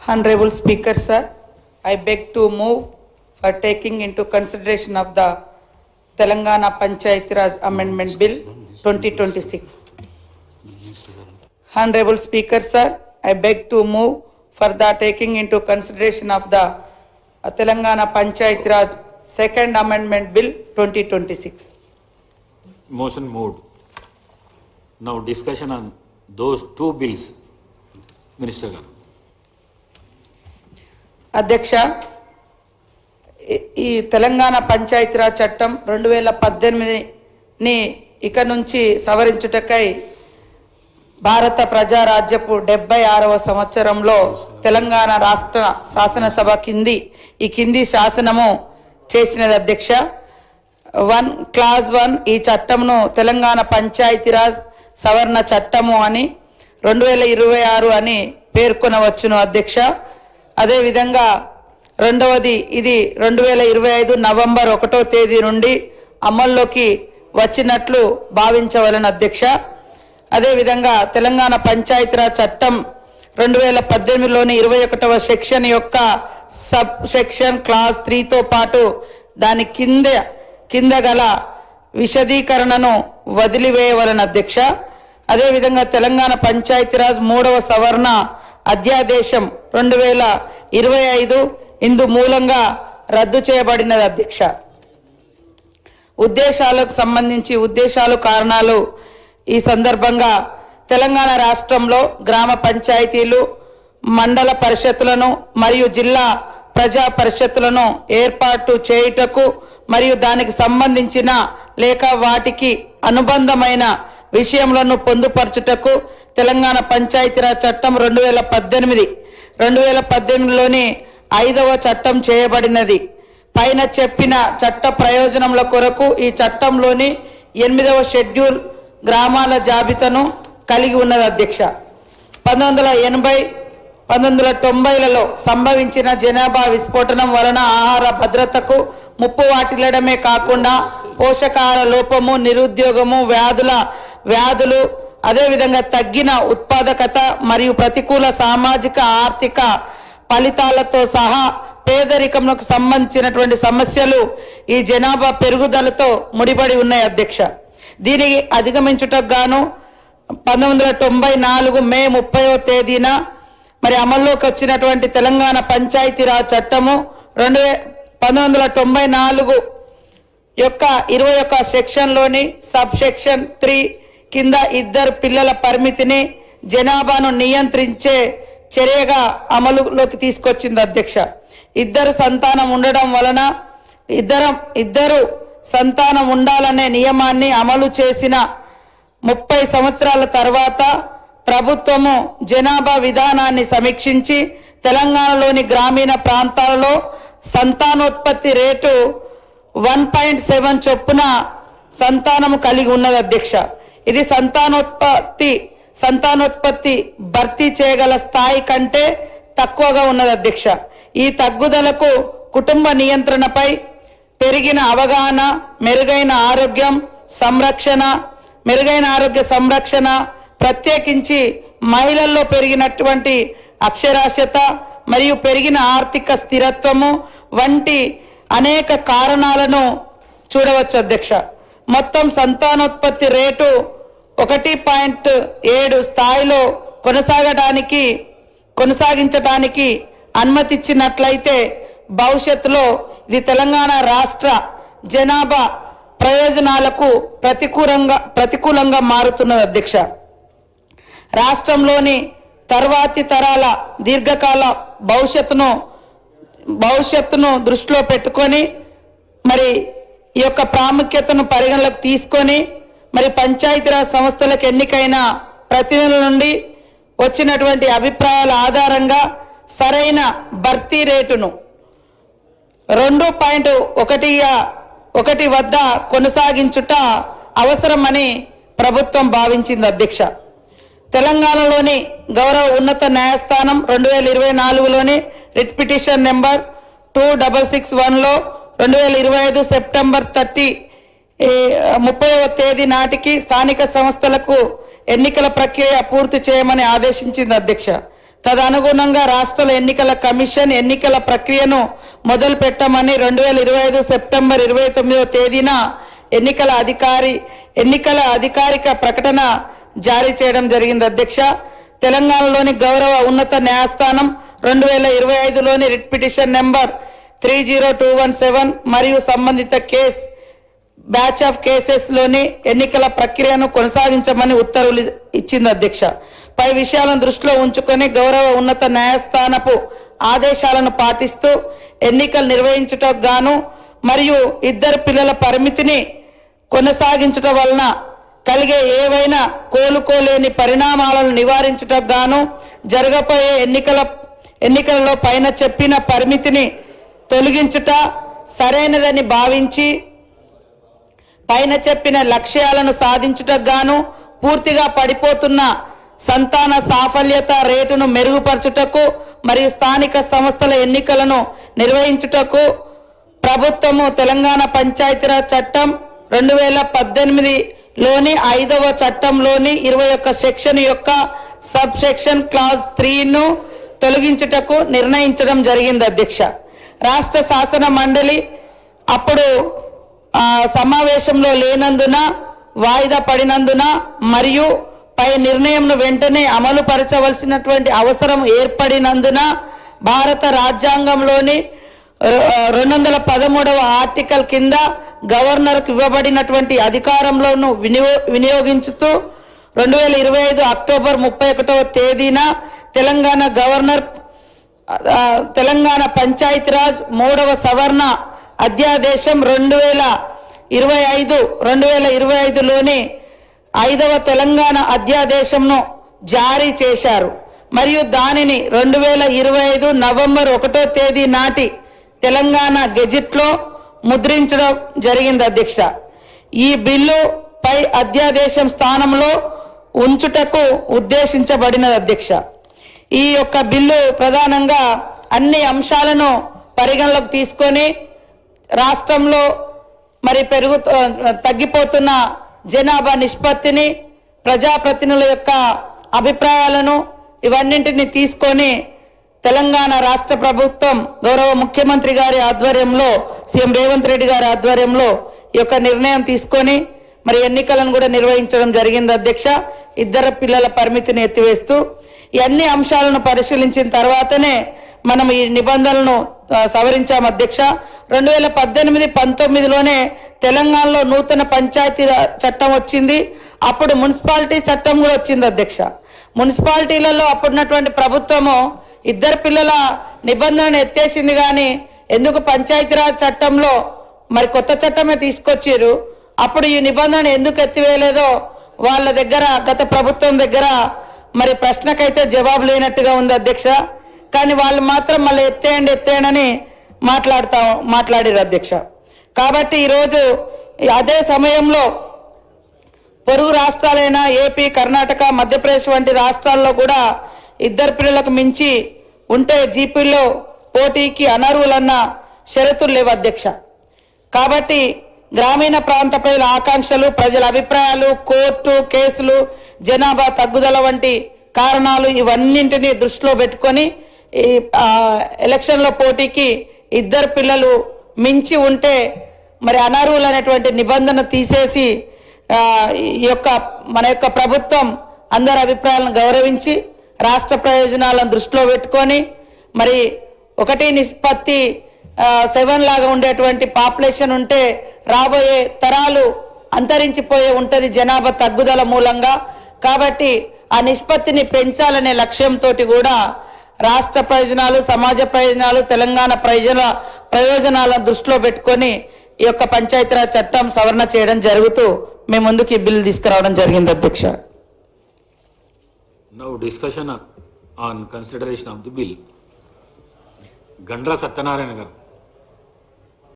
Honorable Speaker, sir, I beg to move for taking into consideration of the Telangana Panchayati Raj Amendment Bill 2026. Honorable Speaker, sir, I beg to move for the taking into consideration of the Telangana Panchayati Raj Second Amendment Bill 2026. Motion moved. Now discussion on those two bills. Minister garu. అధ్యక్ష, ఈ తెలంగాణ పంచాయతీరాజ్ చట్టం 2018ని ఇక నుంచి సవరించుటకై భారత ప్రజారాజ్యపు 76వ సంవత్సరంలో తెలంగాణ రాష్ట్ర శాసనసభ ఈ కింది శాసనము చేసినది అధ్యక్ష. క్లాజ్ 1 ఈ చట్టంను తెలంగాణ పంచాయతీరాజ్ సవరణ చట్టము అని 2026 అని పేర్కొనవచ్చును అధ్యక్ష. అదేవిధంగా రెండవది, ఇది 2025 నవంబర్ 1వ తేదీ నుండి అమల్లోకి వచ్చినట్లు భావించవలెను అధ్యక్ష. అదేవిధంగా తెలంగాణ పంచాయతీరాజ్ చట్టం 2018లోని 21వ సెక్షన్ యొక్క సబ్ సెక్షన్ క్లాస్ 3తో పాటు దాని కింద గల విశదీకరణను వదిలివేయవలెను అధ్యక్ష. అదేవిధంగా తెలంగాణ పంచాయతీరాజ్ 3వ సవరణ అధ్యాదేశం 2025 ఇందు మూలంగా రద్దు చేయబడినది అధ్యక్ష. ఉద్దేశాలకు సంబంధించి కారణాలు ఈ సందర్భంగా తెలంగాణ రాష్ట్రంలో గ్రామ పంచాయతీలు, మండల పరిషత్తులను మరియు జిల్లా ప్రజా పరిషత్తులను ఏర్పాటు చేయుటకు మరియు దానికి సంబంధించిన లేక వాటికి అనుబంధమైన విషయములను పొందుపరచుటకు తెలంగాణ పంచాయతీరాజ్ చట్టం 2018లోని 5వ చట్టం చేయబడినది. పైన చెప్పిన చట్ట ప్రయోజనముల కొరకు ఈ చట్టంలోని 8వ షెడ్యూల్ గ్రామాల జాబితాను కలిగి ఉన్నది అధ్యక్ష. 1990లలో సంభవించిన జనాభా విస్ఫోటనం వలన ఆహార భద్రతకు ముప్పు వాటిల్లడమే కాకుండా పోషకాహార లోపము, నిరుద్యోగము, వ్యాధులు అదేవిధంగా తగ్గిన ఉత్పాదకత మరియు ప్రతికూల సామాజిక ఆర్థిక ఫలితాలతో సహా పేదరికంకు సంబంధించినటువంటి సమస్యలు ఈ జనాభా పెరుగుదలతో ముడిపడి ఉన్నాయి అధ్యక్ష. దీనికి అధిగమించుటకు గాను 1994 మే 30వ తేదీన మరి అమల్లోకి వచ్చినటువంటి తెలంగాణ పంచాయతీరాజ్ చట్టము 1994 యొక్క 21వ సెక్షన్లోని సబ్ సెక్షన్ 3 కింద 2 పిల్లల పరిమితిని జనాభాను నియంత్రించే చర్యగా అమలులోకి తీసుకొచ్చింది అధ్యక్ష. 2 సంతానం ఉండడం వలన ఇద్దరు సంతానం ఉండాలనే నియమాన్ని అమలు చేసిన 30 సంవత్సరాల తర్వాత ప్రభుత్వము జనాభా విధానాన్ని సమీక్షించి తెలంగాణలోని గ్రామీణ ప్రాంతాలలో సంతానోత్పత్తి రేటు 1.7 చొప్పున సంతానము కలిగి ఉన్నది అధ్యక్ష. ఇది సంతానోత్పత్తి భర్తీ చేయగల స్థాయి కంటే తక్కువగా ఉన్నది అధ్యక్ష. ఈ తగ్గుదలకు కుటుంబ నియంత్రణపై పెరిగిన అవగాహన, మెరుగైన ఆరోగ్య సంరక్షణ ప్రత్యేకించి మహిళల్లో పెరిగినటువంటి అక్షరాస్యత మరియు పెరిగిన ఆర్థిక స్థిరత్వము వంటి అనేక కారణాలను చూడవచ్చు అధ్యక్ష. మొత్తం సంతానోత్పత్తి రేటు 1.7 స్థాయిలో కొనసాగించడానికి అనుమతిచ్చినట్లయితే భవిష్యత్తులో ఇది తెలంగాణ రాష్ట్ర జనాభా ప్రయోజనాలకు ప్రతికూలంగా మారుతున్నది అధ్యక్ష. రాష్ట్రంలోని తర్వాతి తరాల దీర్ఘకాల భవిష్యత్తును దృష్టిలో పెట్టుకొని మరి ఈ యొక్క ప్రాముఖ్యతను పరిగణలోకి తీసుకొని మరి పంచాయతీరాజ్ సంస్థలకు ఎన్నికైన ప్రతినిధుల నుండి వచ్చినటువంటి అభిప్రాయాల ఆధారంగా సరైన భర్తీ రేటును 2.1 వద్ద కొనసాగించుట అవసరమని ప్రభుత్వం భావించింది అధ్యక్ష. తెలంగాణలోని గౌరవ ఉన్నత న్యాయస్థానం 2024లోని రిట్ పిటిషన్ నెంబర్ 2661లో 2025 సెప్టెంబర్ 30వ తేదీ నాటికి స్థానిక సంస్థలకు ఎన్నికల ప్రక్రియ పూర్తి చేయమని ఆదేశించింది అధ్యక్ష. తదనుగుణంగా రాష్ట్రాల ఎన్నికల కమిషన్ ఎన్నికల ప్రక్రియను మొదలు పెట్టమని 2025 సెప్టెంబర్ 29వ తేదీన ఎన్నికల అధికారిక ప్రకటన జారీ చేయడం జరిగింది అధ్యక్ష. తెలంగాణలోని గౌరవ ఉన్నత న్యాయస్థానం 2025లోని రిట్ పిటిషన్ నెంబర్ 30217 మరియు సంబంధిత బ్యాచ్ ఆఫ్ కేసెస్ లోని ఎన్నికల ప్రక్రియను కొనసాగించమని ఉత్తర్వులు ఇచ్చింది అధ్యక్ష. పై విషయాలను దృష్టిలో ఉంచుకొని గౌరవ ఉన్నత న్యాయస్థానపు ఆదేశాలను పాటిస్తూ ఎన్నికలు నిర్వహించుటకు గాను మరియు ఇద్దరు పిల్లల పరిమితిని కొనసాగించుట వలన కలిగే ఏవైనా కోలుకోలేని పరిణామాలను నివారించుటకు గాను జరగబోయే ఎన్నికలలో పైన చెప్పిన పరిమితిని తొలగించుట సరైనదని భావించి పైన చెప్పిన లక్ష్యాలను సాధించుటకు గాను పూర్తిగా పడిపోతున్న సంతాన సాఫల్యత రేటును మెరుగుపరచుటకు మరియు స్థానిక సంస్థల ఎన్నికలను నిర్వహించుటకు ప్రభుత్వము తెలంగాణ పంచాయతీరాజ్ చట్టం 2018లోని 5వ చట్టంలోని 21 సెక్షన్ యొక్క సబ్ సెక్షన్ క్లాజ్ 3ను తొలగించుటకు నిర్ణయించడం జరిగింది అధ్యక్ష. రాష్ట్ర శాసన మండలి అప్పుడు సమావేశంలో లేనందున వాయిదా పడినందున మరియు పై నిర్ణయంను వెంటనే అమలు పరచవలసినటువంటి అవసరం ఏర్పడినందున భారత రాజ్యాంగంలోని 213వ ఆర్టికల్ కింద గవర్నర్కు ఇవ్వబడినటువంటి అధికారంలోను వినియోగించుతూ 2025 అక్టోబర్ 31వ తేదీన తెలంగాణ గవర్నర్ తెలంగాణ పంచాయతీరాజ్ 3వ సవరణ అధ్యాదేశం 2025లోని 5వ తెలంగాణ అధ్యాదేశంను జారీ చేశారు మరియు దానిని 2025 నవంబర్ 1వ తేదీ నాటి తెలంగాణ గెజిట్లో ముద్రించడం జరిగింది అధ్యక్ష. ఈ బిల్లు పై అధ్యాదేశం స్థానంలో ఉంచుటకు ఉద్దేశించబడినది అధ్యక్ష. ఈ యొక్క బిల్లు ప్రధానంగా అన్ని అంశాలను పరిగణలోకి తీసుకొని రాష్ట్రంలో మరి తగ్గిపోతున్న జనాభా నిష్పత్తిని ప్రజాప్రతినిధుల యొక్క అభిప్రాయాలను ఇవన్నింటినీ తీసుకొని తెలంగాణ రాష్ట్ర ప్రభుత్వం గౌరవ ముఖ్యమంత్రి గారి ఆధ్వర్యంలో సీఎం రేవంత్ రెడ్డి గారి ఆధ్వర్యంలో ఈ యొక్క నిర్ణయం తీసుకొని మరి ఎన్నికలను కూడా నిర్వహించడం జరిగింది అధ్యక్ష. ఇద్దరు పిల్లల పరిమితిని ఎత్తివేస్తూ ఈ అన్ని అంశాలను పరిశీలించిన తర్వాతనే మనం ఈ నిబంధనలను సవరించాం అధ్యక్ష. 2018-19లోనే తెలంగాణలో నూతన పంచాయతీ చట్టం వచ్చింది. అప్పుడు మున్సిపాలిటీ చట్టం కూడా వచ్చింది అధ్యక్ష. మున్సిపాలిటీలలో అప్పుడున్నటువంటి ప్రభుత్వము ఇద్దరు పిల్లల నిబంధనను ఎత్తేసింది, కానీ ఎందుకు పంచాయతీరాజ్ చట్టంలో మరి కొత్త చట్టమే తీసుకొచ్చారు. అప్పుడు ఈ నిబంధన ఎందుకు ఎత్తివేయలేదో వాళ్ళ దగ్గర గత ప్రభుత్వం దగ్గర మరి ప్రశ్నకైతే జవాబు లేనట్టుగా ఉంది అధ్యక్ష. కానీ వాళ్ళు మాత్రం మళ్ళీ ఎత్తేయండి మాట్లాడారు అధ్యక్ష. కాబట్టి ఈరోజు అదే సమయంలో పొరుగు రాష్ట్రాలైన ఏపీ, కర్ణాటక, మధ్యప్రదేశ్ వంటి రాష్ట్రాల్లో కూడా ఇద్దరు పిల్లలకు మించి ఉంటే జీపీలో పోటీకి అనర్హులన్న షరతులు లేవు అధ్యక్ష. కాబట్టి గ్రామీణ ప్రాంత ప్రజల ఆకాంక్షలు, ప్రజల అభిప్రాయాలు, కోర్టు కేసులు, జనాభా తగ్గుదల వంటి కారణాలు ఇవన్నింటినీ దృష్టిలో పెట్టుకొని ఈ ఎలక్షన్ల పోటీకి ఇద్దరు పిల్లలు మించి ఉంటే మరి అనర్హులు అనేటువంటి నిబంధన తీసేసి మన యొక్క ప్రభుత్వం అందరి అభిప్రాయాలను గౌరవించి రాష్ట్ర ప్రయోజనాలను దృష్టిలో పెట్టుకొని మరి 1:7 లాగా ఉండేటువంటి పాపులేషన్ ఉంటే రాబోయే తరాలు అంతరించిపోయే ఉంటది జనాభా తగ్గుదల మూలంగా. కాబట్టి ఆ నిష్పత్తిని పెంచాలనే లక్ష్యంతో కూడా రాష్ట్ర ప్రయోజనాలు, సమాజ ప్రయోజనాలు, తెలంగాణ ప్రయోజనాలను దృష్టిలో పెట్టుకొని ఈ యొక్క పంచాయతీరాజ్ చట్టం సవరణ చేయడం జరుగుతూ మేము ముందుకు ఈ బిల్లు తీసుకురావడం జరిగింది అధ్యక్ష. Now discussion on consideration of the bill. Gandra Satyanarayana garu.